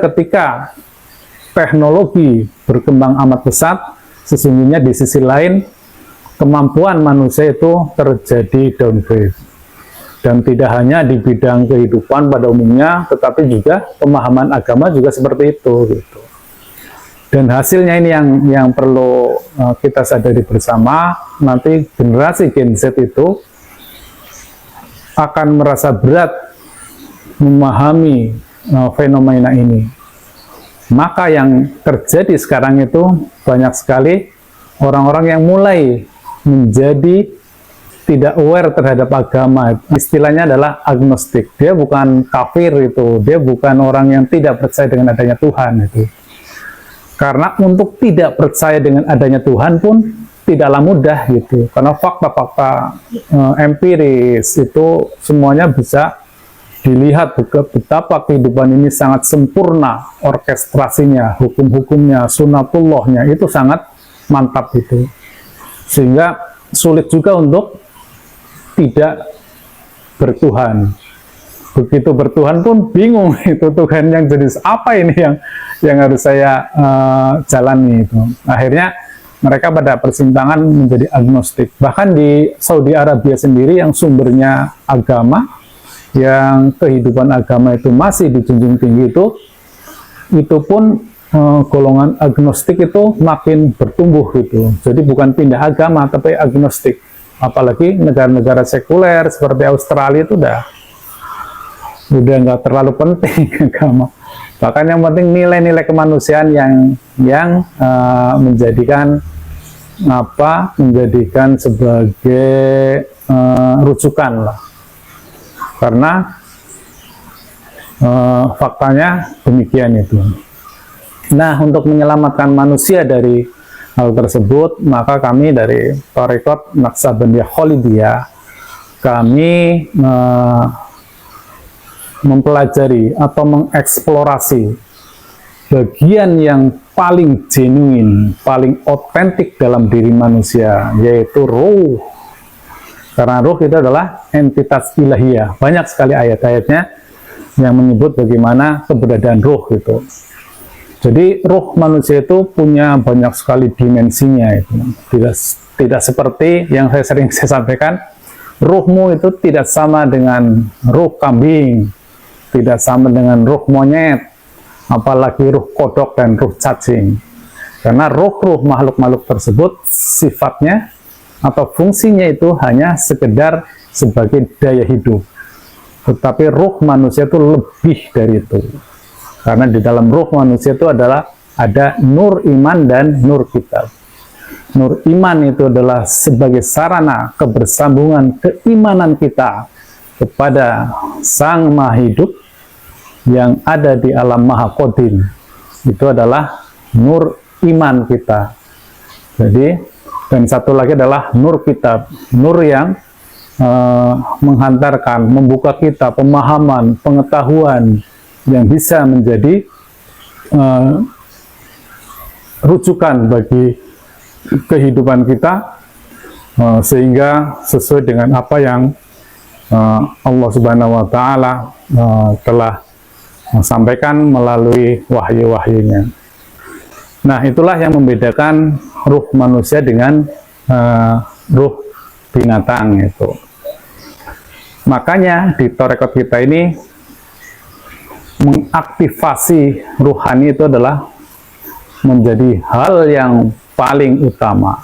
ketika teknologi berkembang amat pesat, sesungguhnya di sisi lain kemampuan manusia itu terjadi downgrade. Dan tidak hanya di bidang kehidupan pada umumnya, tetapi juga pemahaman agama juga seperti itu gitu. Dan hasilnya ini yang perlu kita sadari bersama, nanti generasi Gen Z itu akan merasa berat memahami fenomena ini. Maka yang terjadi sekarang itu banyak sekali orang-orang yang mulai menjadi tidak aware terhadap agama. Istilahnya adalah agnostik. Dia bukan kafir itu, dia bukan orang yang tidak percaya dengan adanya Tuhan itu. Karena untuk tidak percaya dengan adanya Tuhan pun tidaklah mudah gitu. Karena fakta-fakta empiris itu semuanya bisa dilihat betapa kehidupan ini sangat sempurna orkestrasinya, hukum-hukumnya, sunatullahnya itu sangat mantap itu. Sehingga sulit juga untuk tidak bertuhan. Begitu bertuhan pun bingung itu Tuhan yang jenis apa ini yang harus saya jalani itu. Akhirnya mereka pada persimpangan menjadi agnostik. Bahkan di Saudi Arabia sendiri yang sumbernya agama, yang kehidupan agama itu masih dijunjung tinggi itu pun golongan agnostik itu makin bertumbuh gitu. Jadi bukan pindah agama tapi agnostik. Apalagi negara-negara sekuler seperti Australia itu udah nggak terlalu penting agama. Bahkan yang penting nilai-nilai kemanusiaan yang menjadikan sebagai rujukan lah. Karena faktanya demikian itu. Nah, untuk menyelamatkan manusia dari hal tersebut, maka kami dari Thariqat Naqsabandiyah Khalidiyah, kami mempelajari atau mengeksplorasi bagian yang paling genuine, paling otentik dalam diri manusia, yaitu ruh. Karena ruh itu adalah entitas ilahiyah. Banyak sekali ayat-ayatnya yang menyebut bagaimana keberadaan ruh itu. Jadi ruh manusia itu punya banyak sekali dimensinya itu. Tidak seperti yang sering saya sampaikan, ruhmu itu tidak sama dengan ruh kambing, tidak sama dengan ruh monyet, apalagi ruh kodok dan ruh cacing. Karena ruh-ruh makhluk-makhluk tersebut sifatnya atau fungsinya itu hanya sekedar sebagai daya hidup. Tetapi ruh manusia itu lebih dari itu. Karena di dalam ruh manusia itu ada nur iman dan nur kitab. Nur iman itu adalah sebagai sarana kebersambungan keimanan kita kepada Sang Maha Hidup yang ada di alam Maha Qadim. Itu adalah nur iman kita. Jadi, dan satu lagi adalah nur kitab, nur yang menghantarkan, membuka kita pemahaman, pengetahuan yang bisa menjadi rujukan bagi kehidupan kita, sehingga sesuai dengan apa yang Allah Subhanahu wa Ta'ala telah sampaikan melalui wahyu-wahyunya. Nah, itulah yang membedakan ruh manusia dengan ruh binatang itu. Makanya di Thariqat kita ini mengaktifasi ruhani itu adalah menjadi hal yang paling utama.